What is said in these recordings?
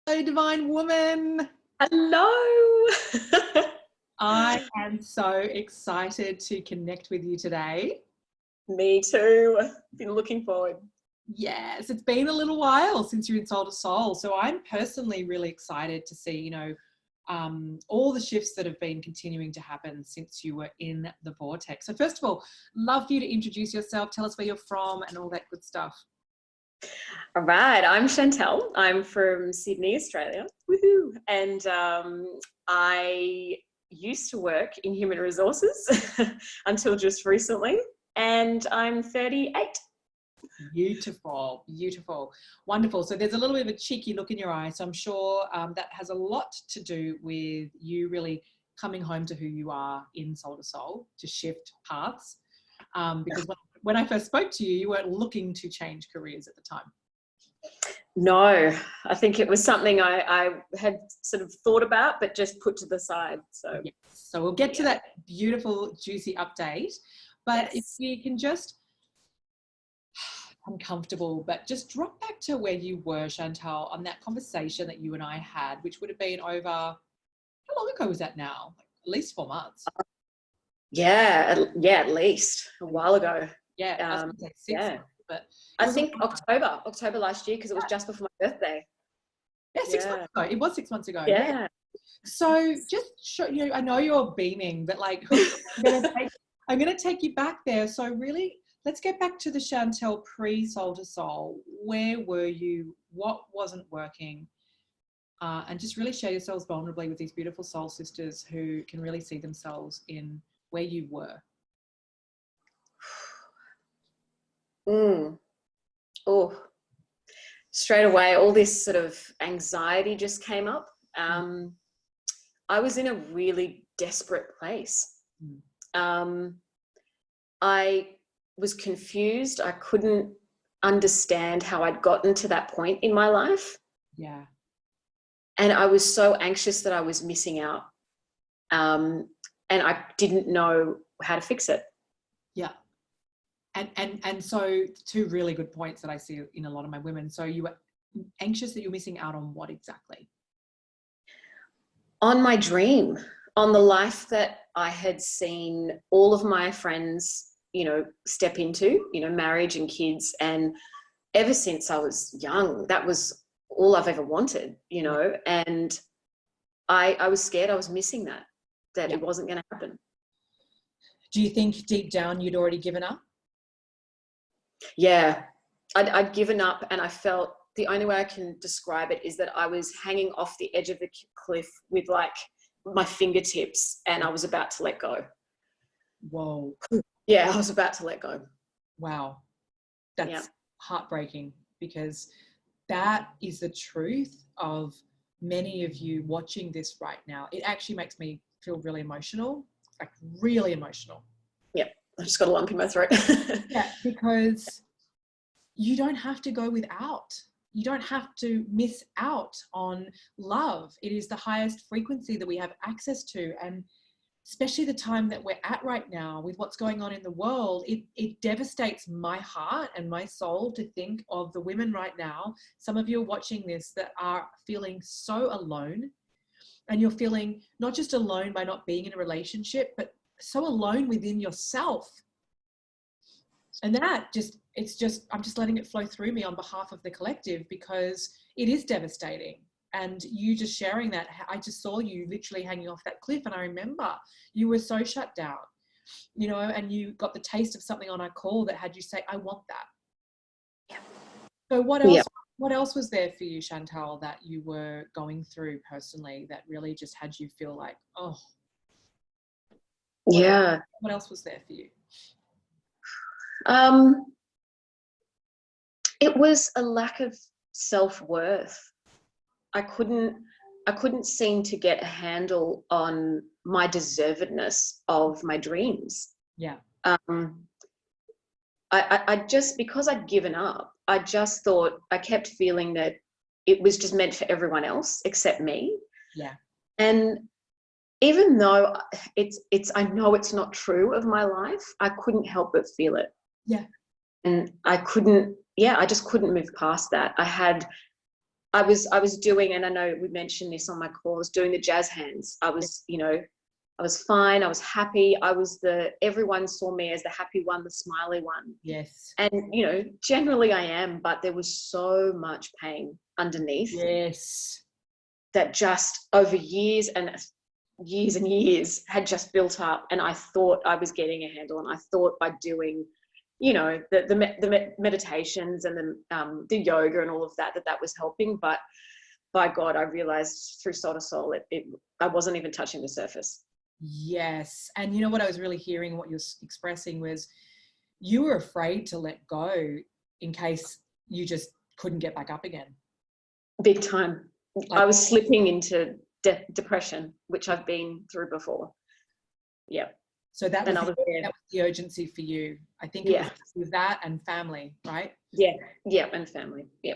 Hello, divine woman. Hello. I am so excited to connect with you today. Me too. Been looking forward. Yes, it's been a little while since you're in Soul to Soul. So I'm personally really excited to see, all the shifts that have been continuing to happen since you were in the vortex. So first of all, love for you to introduce yourself. Tell us where you're from and all that good stuff. All right. I'm Chantel. I'm from Sydney, Australia. Woohoo. And I used to work in human resources until just recently. And I'm 38. Beautiful, beautiful, wonderful. So there's a little bit of a cheeky look in your eye. So I'm sure that has a lot to do with you really coming home to who you are in Soul to Soul, to shift paths. Because when I first spoke to you, you weren't looking to change careers at the time. No, I think it was something I had sort of thought about, but just put to the side. So, yes. So we'll get to that beautiful, juicy update. But if you can just, uncomfortable, but just drop back to where you were, Chantal, on that conversation that you and I had, which would have been over, how long ago was that now? Like at least 4 months. at least a while ago. Yeah, I was going to say 6 months, but I think October last year, because it was just before my birthday. Yeah, 6 months ago. It was 6 months ago. Yeah. So just show you, I know you're beaming, but like I'm going to take you back there. So really, let's get back to the Chantel pre-Soul to Soul. Where were you? What wasn't working? And just really share yourselves vulnerably with these beautiful soul sisters who can really see themselves in where you were. Oh, straight away, all this sort of anxiety just came up. I was in a really desperate place. I was confused. I couldn't understand how I'd gotten to that point in my life. Yeah. And I was so anxious that I was missing out. And I didn't know how to fix it. Yeah. And so 2 really good points that I see in a lot of my women. So you were anxious that you're missing out on what exactly? On my dream, on the life that I had seen all of my friends, step into, marriage and kids. And ever since I was young, that was all I've ever wanted, and I was scared I was missing that it wasn't going to happen. Do you think deep down you'd already given up? Yeah, I'd given up, and I felt the only way I can describe it is that I was hanging off the edge of the cliff with like my fingertips, and I was about to let go. Whoa. Yeah, I was about to let go. Wow. That's heartbreaking, because that is the truth of many of you watching this right now. It actually makes me feel really emotional, like really emotional. Yeah, I just got a lump in my throat. Yeah, because you don't have to go without. You don't have to miss out on love. It is the highest frequency that we have access to. And especially the time that we're at right now with what's going on in the world, it devastates my heart and my soul to think of the women right now. Some of you are watching this that are feeling so alone, and you're feeling not just alone by not being in a relationship, but so alone within yourself. And that I'm just letting it flow through me on behalf of the collective, because it is devastating. And you just sharing that, I just saw you literally hanging off that cliff. And I remember you were so shut down, and you got the taste of something on our call that had you say, I want that. Yeah. So what else was there for you, Chantal, that you were going through personally that really just had you feel like, oh, what else was there for you? It was a lack of self-worth. I couldn't seem to get a handle on my deservedness of my dreams. Yeah. I just, because I'd given up, I just thought, I kept feeling that it was just meant for everyone else except me. Yeah. And even though I know it's not true of my life, I couldn't help but feel it. Yeah. And I just couldn't move past that. I was doing, and I know we mentioned this on my call, I was doing the jazz hands. I was, I was fine. I was happy. Everyone saw me as the happy one, the smiley one. Yes. And, generally I am, but there was so much pain underneath. Yes. That just over years and years had just built up. And I thought I was getting a handle, and I thought by doing, the meditations and the yoga and all of that was helping. But by God, I realized through Soul to Soul, I wasn't even touching the surface. Yes. And you know what I was really hearing, what you're expressing, was you were afraid to let go in case you just couldn't get back up again. Big time. I was slipping into depression, which I've been through before. Yeah. So that was the urgency for you. I think it was that and family, right? Yeah. Yeah. And family. Yeah.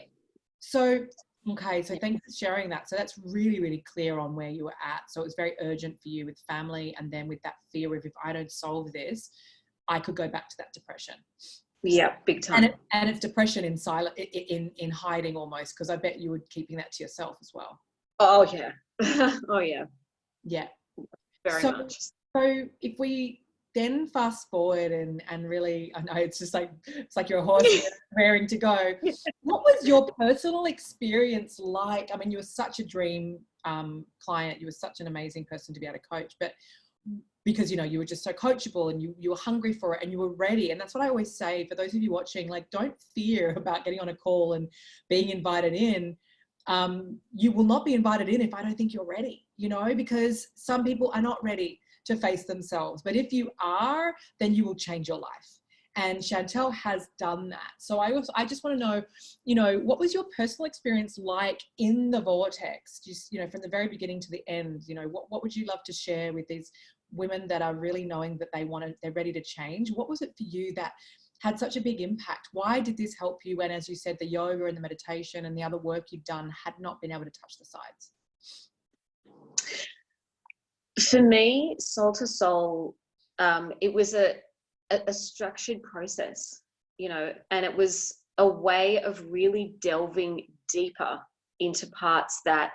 So, okay. So thanks for sharing that. So that's really, really clear on where you were at. So it was very urgent for you with family, and then with that fear of, if I don't solve this, I could go back to that depression. Yeah, big time. And it's depression in silent, in hiding almost, because I bet you were keeping that to yourself as well. Oh yeah. Oh yeah. Yeah. Very much. So if we then fast forward and really, I know it's like you're a horse raring to go. What was your personal experience like? I mean, you were such a dream client. You were such an amazing person to be able to coach, but because, you were just so coachable, and you were hungry for it, and you were ready. And that's what I always say for those of you watching, like, don't fear about getting on a call and being invited in. You will not be invited in if I don't think you're ready, because some people are not ready to face themselves. But if you are, then you will change your life. And Chantel has done that. So I just want to know, what was your personal experience like in the vortex? Just, from the very beginning to the end, what would you love to share with these women that are really knowing that they're ready to change? What was it for you that had such a big impact? Why did this help you when, as you said, the yoga and the meditation and the other work you've done had not been able to touch the sides? For me, Soul to Soul, it was a structured process, and it was a way of really delving deeper into parts that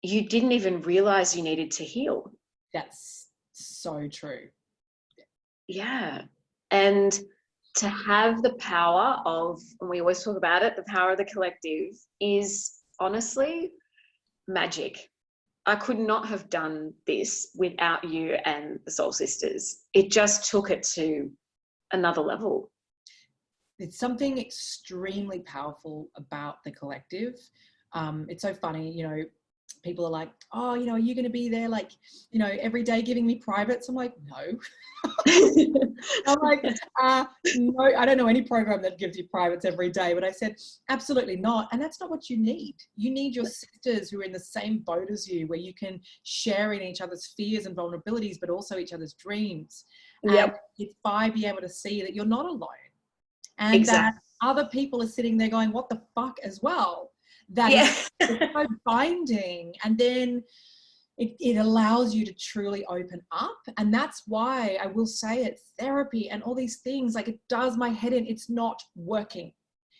you didn't even realize you needed to heal. That's so true. Yeah. And to have the power of, and we always talk about it, the power of the collective is honestly magic. I could not have done this without you and the Soul Sisters. It just took it to another level. It's something extremely powerful about the collective. It's so funny, people are like, oh, are you going to be there every day giving me privates? I'm like, no. I'm like, no, I don't know any program that gives you privates every day. But I said, absolutely not. And that's not what you need. You need your sisters who are in the same boat as you, where you can share in each other's fears and vulnerabilities, but also each other's dreams. Yep. And it's by being able to see that you're not alone. And that other people are sitting there going, what the fuck as well? That is so binding. And then it allows you to truly open up. And that's why I will say it, therapy and all these things, like, it does my head in. It's not working.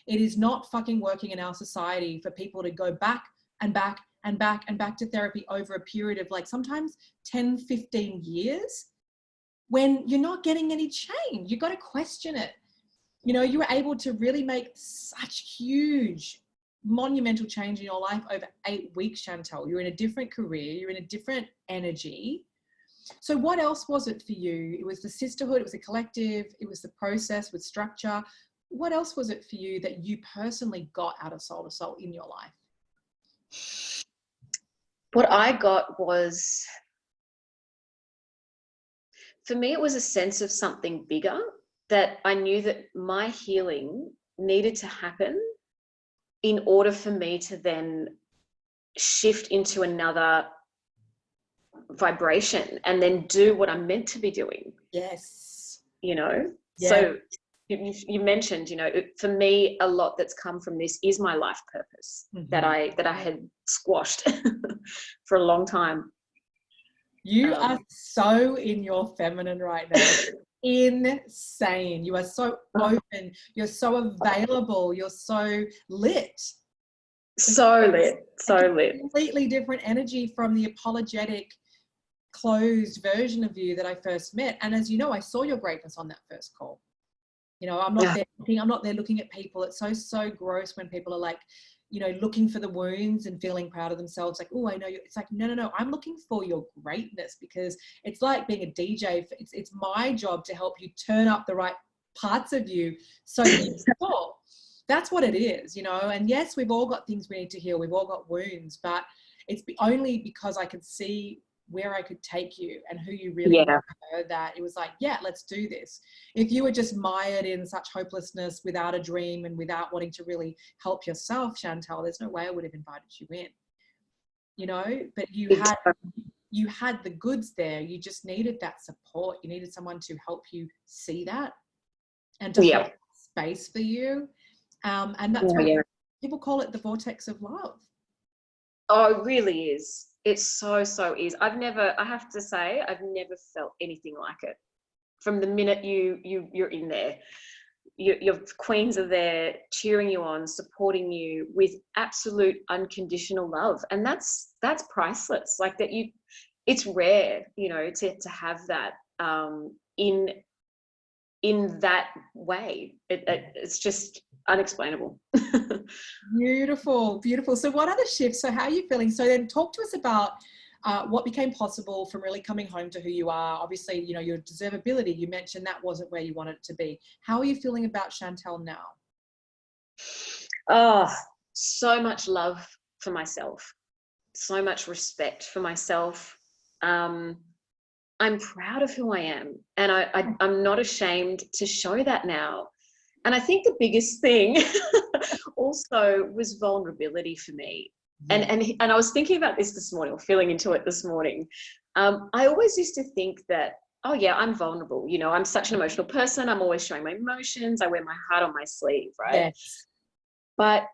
It is not fucking working in our society for people to go back and back and back and back to therapy over a period of sometimes 10, 15 years when you're not getting any change. You've got to question it. You were able to really make such huge, monumental change in your life over 8 weeks, Chantal. You're in a different career. You're in a different energy. So what else was it for you? It was the sisterhood. It was the collective. It was the process with structure. What else was it for you that you personally got out of Soul to Soul in your life? What I got was, for me, it was a sense of something bigger, that I knew that my healing needed to happen in order for me to then shift into another vibration and then do what I'm meant to be doing. Yes. Yeah. So you mentioned, for me, a lot that's come from this is my life purpose, that I had squashed for a long time. You are so in your feminine right now. Insane. You are so open. You're so available. You're so lit. So lit, Like, so it's a lit. completely different energy from the apologetic, closed version of you that I first met. And as you know, I saw your greatness on that first call. You know, Yeah. I'm not there looking at people. It's so gross when people are like, you know, looking for the wounds and feeling proud of themselves. Like, oh, I know you. It's like, no. I'm looking for your greatness, because it's like being a DJ. It's my job to help you turn up the right parts of you so that you soar. That's what it is, you know. And yes, we've all got things we need to heal. We've all got wounds, but it's only because I could see where I could take you and who you really Yeah. were, that it was like, yeah, let's do this. If you were just mired in such hopelessness, without a dream and without wanting to really help yourself, Chantal, there's no way I would have invited you in, you know. But you had the goods there. You just needed that support. You needed someone to help you see that and to hold Yeah. space for you. And that's Oh, what yeah. people call it, the vortex of love. Oh, it really is. It's so is. I have to say, I've never felt anything like it. From the minute you're in there, your queens are there cheering you on, supporting you with absolute unconditional love. And that's priceless. Like that it's rare, you know, to have that in that way. It's just unexplainable. Beautiful, beautiful. So what are the shifts? So how are you feeling? So then talk to us about what became possible from really coming home to who you are. Obviously, you know, your deservability, you mentioned that wasn't where you wanted it to be. How are you feeling about Chantel now? Oh, so much love for myself, so much respect for myself. I'm proud of who I am, and I'm not ashamed to show that now. And I think the biggest thing also was vulnerability for me. Yeah. And I was thinking about this morning, or feeling into it this morning. I always used to think that, oh yeah, I'm vulnerable. You know, I'm such an emotional person. I'm always showing my emotions. I wear my heart on my sleeve, right? Yes. But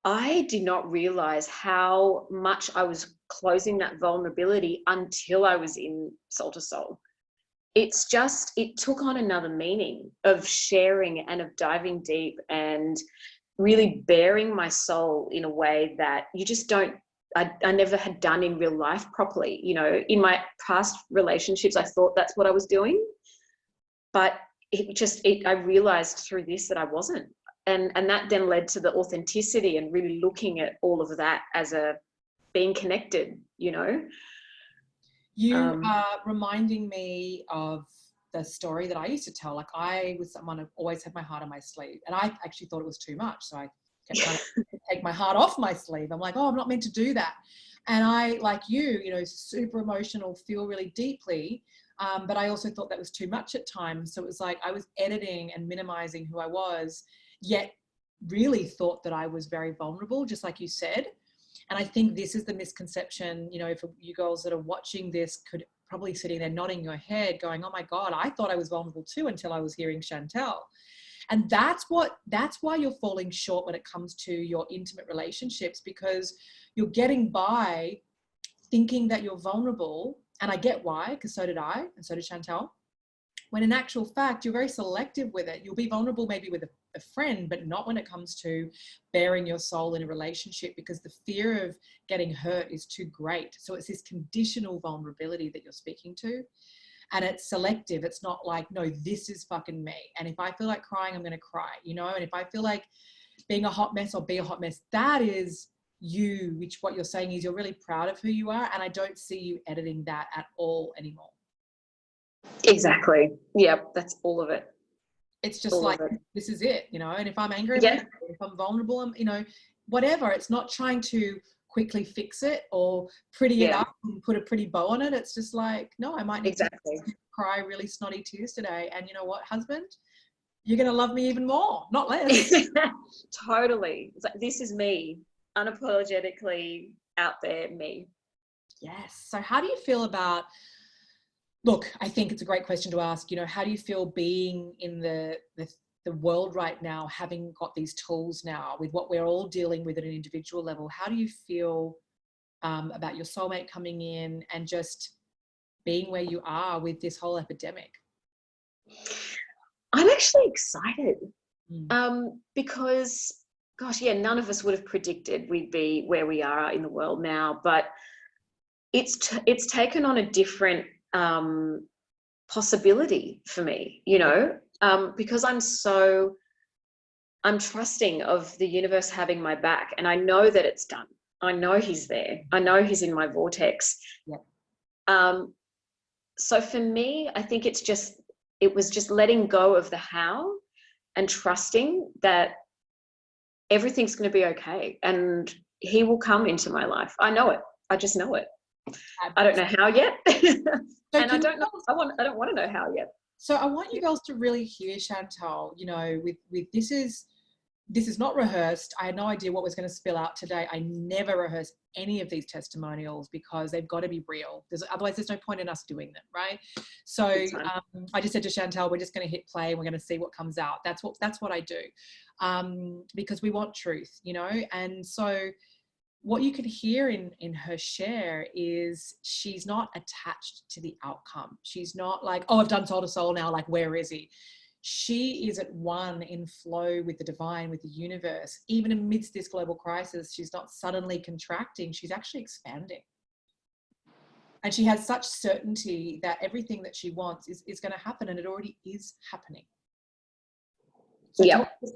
I did not realize how much I was closing that vulnerability until I was in Soul to Soul. It took on another meaning of sharing and of diving deep and really bearing my soul in a way that you just don't, I never had done in real life properly. You know, in my past relationships, I thought that's what I was doing, but I realized through this that I wasn't. And that then led to the authenticity and really looking at all of that as a being connected, you know. You are reminding me of the story that I used to tell. Like, I was someone who always had my heart on my sleeve, and I actually thought it was too much. So I kept trying to take my heart off my sleeve. I'm like, oh, I'm not meant to do that. And I, like you know, super emotional, feel really deeply. But I also thought that was too much at times. So it was like I was editing and minimizing who I was, yet really thought that I was very vulnerable, just like you said. And I think this is the misconception, you know, for you girls that are watching this could probably sitting there nodding your head going, oh my God, I thought I was vulnerable too until I was hearing Chantel. And that's why you're falling short when it comes to your intimate relationships, because you're getting by thinking that you're vulnerable. And I get why, because so did I, and so did Chantel. When in actual fact, you're very selective with it. You'll be vulnerable maybe with a friend, but not when it comes to bearing your soul in a relationship, because the fear of getting hurt is too great. So it's this conditional vulnerability that you're speaking to. And it's selective. It's not like, no, this is fucking me. And if I feel like crying, I'm going to cry, you know? And if I feel like being a hot mess, I'll be a hot mess. That is you, which what you're saying is you're really proud of who you are. And I don't see you editing that at all anymore. Exactly. Yep, that's all of it. It's just All like, of it. this is it, you know. And if I'm angry, I'm Yeah. angry. If I'm vulnerable, I'm, you know, whatever. It's not trying to quickly fix it or pretty it Yeah, up and put a pretty bow on it. It's just like, no, I might need to exactly. cry really snotty tears today. And you know what, husband? You're going to love me even more, not less. Totally. It's like, this is me, unapologetically out there, me. Yes. So how do you feel about, look, I think it's a great question to ask, you know, how do you feel being in the world right now, having got these tools now with what we're all dealing with at an individual level? How do you feel about your soulmate coming in and just being where you are with this whole epidemic? I'm actually excited Mm. because gosh, yeah, none of us would have predicted we'd be where we are in the world now, but it's taken on a different possibility for me, you know, because I'm trusting of the universe having my back, and I know that it's done. I know he's there. I know he's in my vortex. Yeah. So for me, I think it was just letting go of the how and trusting that everything's going to be okay, and he will come into my life. I know it. I just know it. I don't know how yet. So and I don't know. I don't want to know how yet. So I want you girls to really hear, Chantal, you know, with this is not rehearsed. I had no idea what was going to spill out today. I never rehearse any of these testimonials because they've got to be real. Otherwise, there's no point in us doing them, right? So I just said to Chantal, we're just going to hit play and we're going to see what comes out. That's what I do, because we want truth, you know. And so what you could hear in her share is she's not attached to the outcome. She's not like, oh, I've done soul to soul now, like, where is he? She is at one in flow with the divine, with the universe. Even amidst this global crisis, she's not suddenly contracting, she's actually expanding. And she has such certainty that everything that she wants is going to happen, and it already is happening. So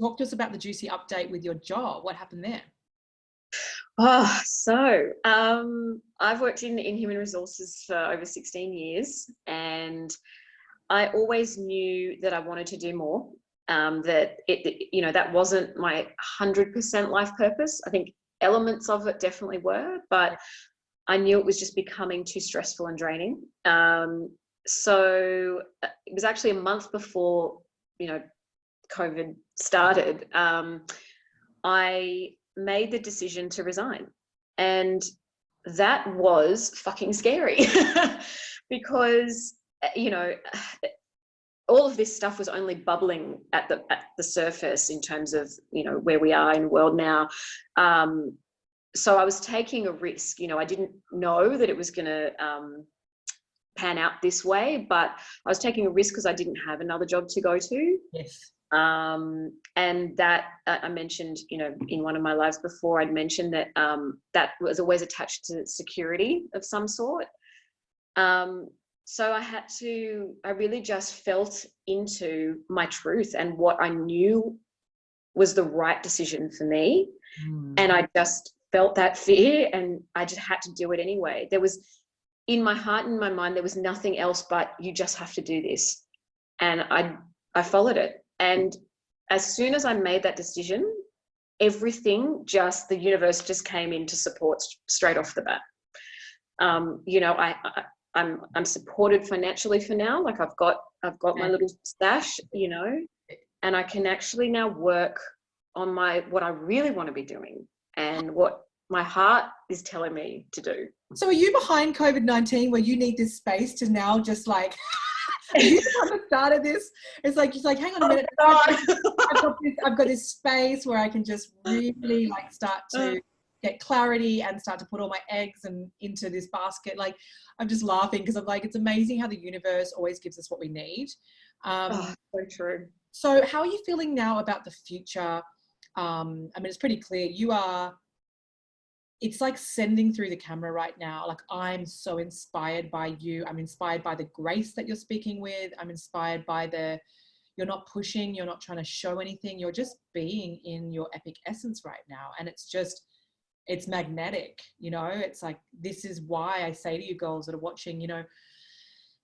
talk to us about the juicy update with your job. What happened there? Oh, so I've worked in human resources for over 16 years, and I always knew that I wanted to do more. That you know, that wasn't my 100% life purpose. I think elements of it definitely were, but I knew it was just becoming too stressful and draining. So it was actually a month before, you know, COVID started. I made the decision to resign, and that was fucking scary because, you know, all of this stuff was only bubbling at the surface in terms of, you know, where we are in the world now. So I was taking a risk. You know, I didn't know that it was going to pan out this way, but I was taking a risk because I didn't have another job to go to. Yes. And that I mentioned, you know, in one of my lives before, I'd mentioned that that was always attached to security of some sort. So I really just felt into my truth and what I knew was the right decision for me. And I just felt that fear, and I just had to do it anyway. There was, in my heart and my mind, there was nothing else but you just have to do this. And I followed it. And as soon as I made that decision, everything the universe just came in to support straight off the bat. You know, I'm supported financially for now. Like I've got my little stash, you know, and I can actually now work on what I really want to be doing and what my heart is telling me to do. So are you behind COVID-19 where you need this space to now just like, you kind of started this? It's like, hang on a minute. I've got this space where I can just really like start to get clarity and start to put all my eggs into this basket. Like, I'm just laughing because I'm like, it's amazing how the universe always gives us what we need. So true. So how are you feeling now about the future? I mean, it's pretty clear it's like sending through the camera right now. Like, I'm so inspired by you. I'm inspired by the grace that you're speaking with. I'm inspired by you're not pushing, you're not trying to show anything. You're just being in your epic essence right now. And it's magnetic, you know. It's like, this is why I say to you girls that are watching, you know,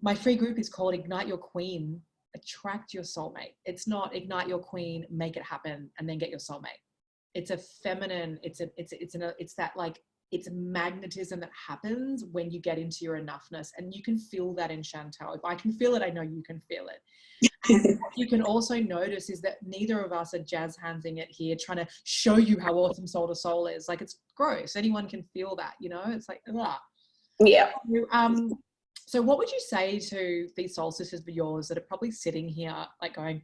my free group is called Ignite Your Queen, Attract Your Soulmate. It's not Ignite Your Queen, make it happen, and then get your soulmate. It's a feminine, it's that like, it's magnetism that happens when you get into your enoughness. And you can feel that in Chantal. If I can feel it, I know you can feel it. And what you can also notice is that neither of us are jazz handsing it here, trying to show you how awesome soul to soul is. Like, it's gross. Anyone can feel that, you know? It's like, ugh. Yeah. So what would you say to these soul sisters of yours that are probably sitting here like going,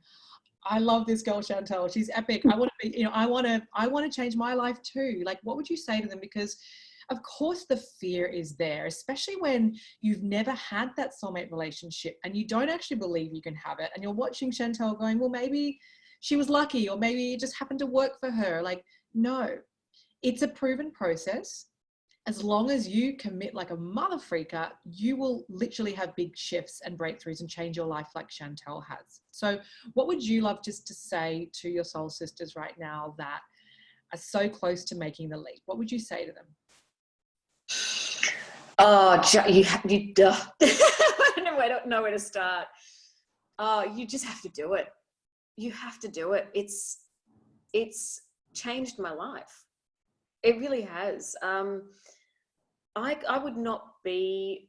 I love this girl, Chantal. She's epic. I want to be, you know, I want to change my life too. Like, what would you say to them? Because of course the fear is there, especially when you've never had that soulmate relationship and you don't actually believe you can have it. And you're watching Chantal going, well, maybe she was lucky, or maybe it just happened to work for her. Like, No, it's a proven process. As long as you commit like a mother freaker, you will literally have big shifts and breakthroughs and change your life like Chantel has. So what would you love just to say to your soul sisters right now that are so close to making the leap? What would you say to them? Oh, you duh. I don't know where to start. Oh, you just have to do it. You have to do it. It's changed my life. It really has. I would not be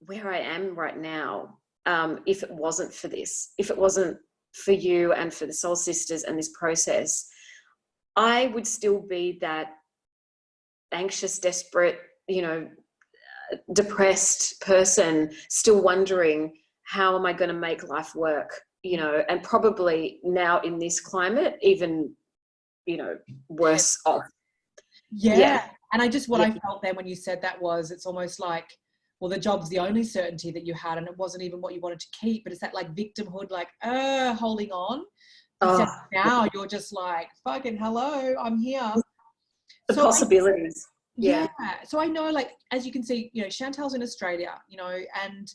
where I am right now if it wasn't for this, if it wasn't for you and for the Soul Sisters and this process. I would still be that anxious, desperate, depressed person, still wondering, how am I going to make life work? And probably now in this climate, even, worse off. Yeah. And what I felt then when you said that was, it's almost like, well, the job's the only certainty that you had, and it wasn't even what you wanted to keep, but it's that like victimhood, like, holding on. Now you're just like, fucking hello, I'm here. The possibilities. Yeah. So I know, like, as you can see, Chantel's in Australia, and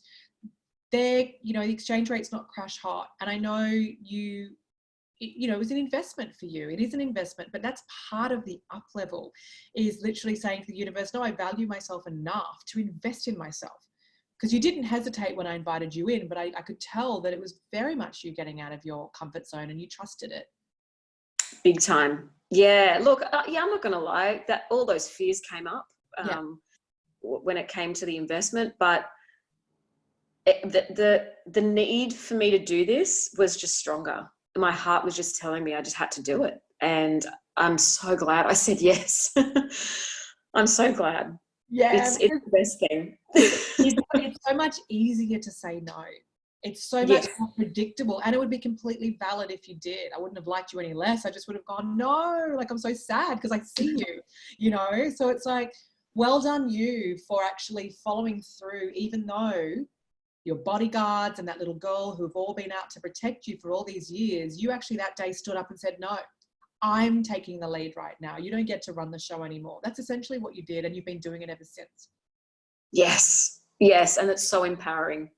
there, the exchange rate's not crash hot. And I know it was an investment for you. It is an investment, but that's part of the up level, is literally saying to the universe, no, I value myself enough to invest in myself. Because you didn't hesitate when I invited you in, but I could tell that it was very much you getting out of your comfort zone, and you trusted it. Big time. Yeah. Look, I'm not going to lie, that all those fears came up when it came to the investment, but the need for me to do this was just stronger. My heart was just telling me I just had to do it. And I'm so glad I said yes. I'm so glad. Yeah. It's the best thing. It's so much easier to say no. It's so much more predictable, and it would be completely valid if you did. I wouldn't have liked you any less. I just would have gone, no, like, I'm so sad because I see you, So it's like, well done you for actually following through, even though your bodyguards and that little girl who've all been out to protect you for all these years, you actually that day stood up and said, no, I'm taking the lead right now. You don't get to run the show anymore. That's essentially what you did, and you've been doing it ever since. Yes. And it's so empowering.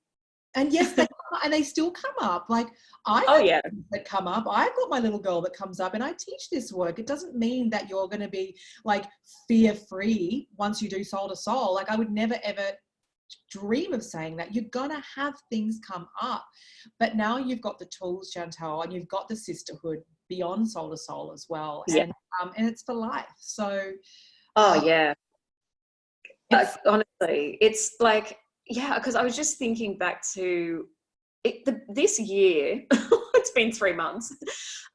And yes, they still come up. Like, that come up. I've got my little girl that comes up, and I teach this work. It doesn't mean that you're going to be like fear-free once you do soul to soul. Like, I would never, ever dream of saying that. You're going to have things come up. But now you've got the tools, Chantal, and you've got the sisterhood beyond soul to soul as well. Yeah. And it's for life. So. Honestly, it's like, because I was just thinking back to this year. It's been 3 months,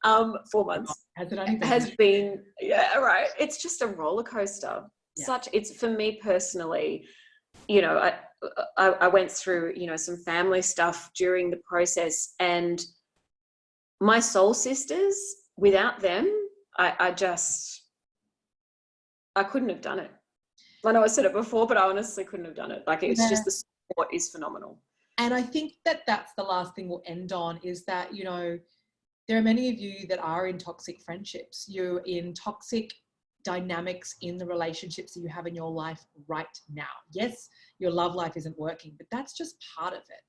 4 months. Has it only been? Has been, right. It's just a roller coaster. Yeah. It's for me personally. I went through some family stuff during the process, and my soul sisters, without them, I couldn't have done it. I know I said it before, but I honestly couldn't have done it. Like, it's just, the support is phenomenal. And I think that that's the last thing we'll end on, is that, there are many of you that are in toxic friendships. You're in toxic dynamics in the relationships that you have in your life right now. Yes, your love life isn't working, but that's just part of it.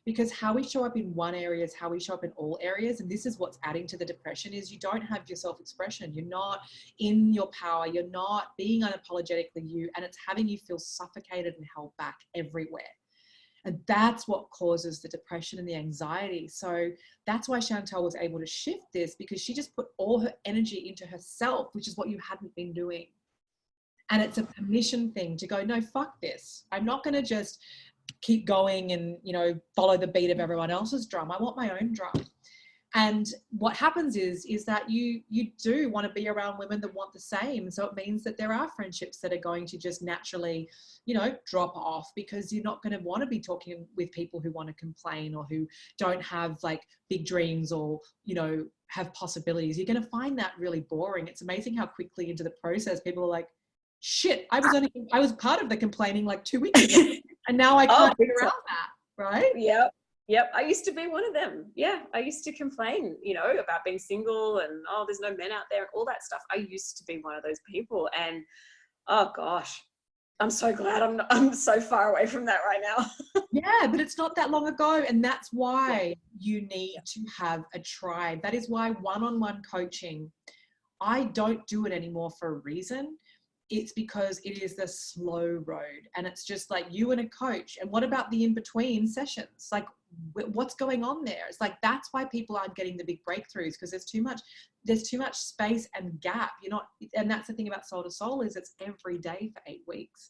Because how we show up in one area is how we show up in all areas. And this is what's adding to the depression, is you don't have your self-expression. You're not in your power. You're not being unapologetically you. And it's having you feel suffocated and held back everywhere. And that's what causes the depression and the anxiety. So that's why Chantal was able to shift this, because she just put all her energy into herself, which is what you hadn't been doing. And it's a permission thing to go, no, fuck this. I'm not going to just keep going and, follow the beat of everyone else's drum. I want my own drum. And what happens is that you do want to be around women that want the same. So it means that there are friendships that are going to just naturally, drop off, because you're not going to want to be talking with people who want to complain or who don't have like big dreams or, have possibilities. You're going to find that really boring. It's amazing how quickly into the process people are like, shit, I was part of the complaining like 2 weeks ago, and now I can't get around that, right? Yeah. Yep, I used to be one of them. Yeah, I used to complain, you know, about being single and, oh, there's no men out there and all that stuff. I used to be one of those people. And oh gosh, I'm so glad I'm so far away from that right now. Yeah, but it's not that long ago. And that's Yeah. why you need to have a tribe. That is why one-on-one coaching, I don't do it anymore for a reason. It's because it is the slow road, and it's just like you and a coach. And what about the in-between sessions? Like, what's going on there? It's like, that's why people aren't getting the big breakthroughs, because there's too much space and gap. You're not, and that's the thing about Soul to Soul, is it's every day for 8 weeks.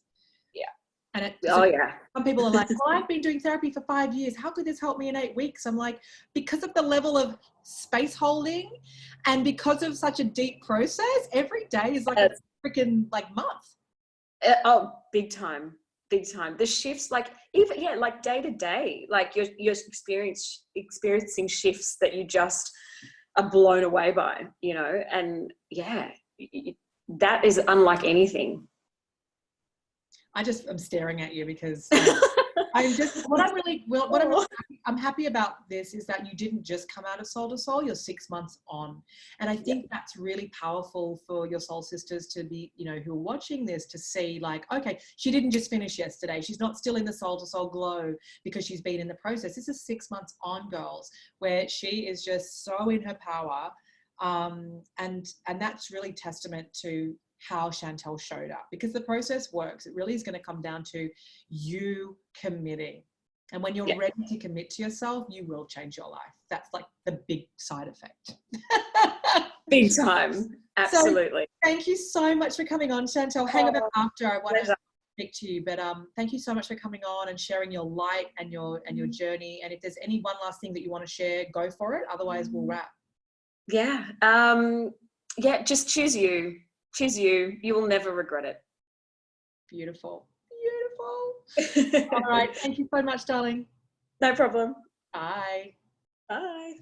Yeah. And Oh yeah. some people are like, well, I've been doing therapy for 5 years. How could this help me in 8 weeks? I'm like, because of the level of space holding and because of such a deep process, every day is like a freaking like month. Oh, big time. Big time. The shifts, like even, yeah, like day to day, like you're experiencing shifts that you just are blown away by, you know, and yeah, that is unlike anything. I'm staring at you because I'm just, I'm happy about this is that you didn't just come out of Soul to Soul, you're 6 months on. And I think that's really powerful for your soul sisters to be, you know, who are watching this, to see like, okay, she didn't just finish yesterday. She's not still in the Soul to Soul glow because she's been in the process. This is 6 months on, girls, where she is just so in her power. And that's really testament to how Chantel showed up, because the process works. It really is going to come down to you committing. And when you're ready to commit to yourself, you will change your life. That's like the big side effect. Big time. Absolutely. So, thank you so much for coming on, Chantel. Hang about after. I want to speak to you, but thank you so much for coming on and sharing your light and your journey. And if there's any one last thing that you want to share, go for it. Otherwise, we'll wrap. Yeah. Yeah, just choose you. Choose you. You will never regret it. Beautiful. Beautiful. All right. Thank you so much, darling. No problem. Bye. Bye.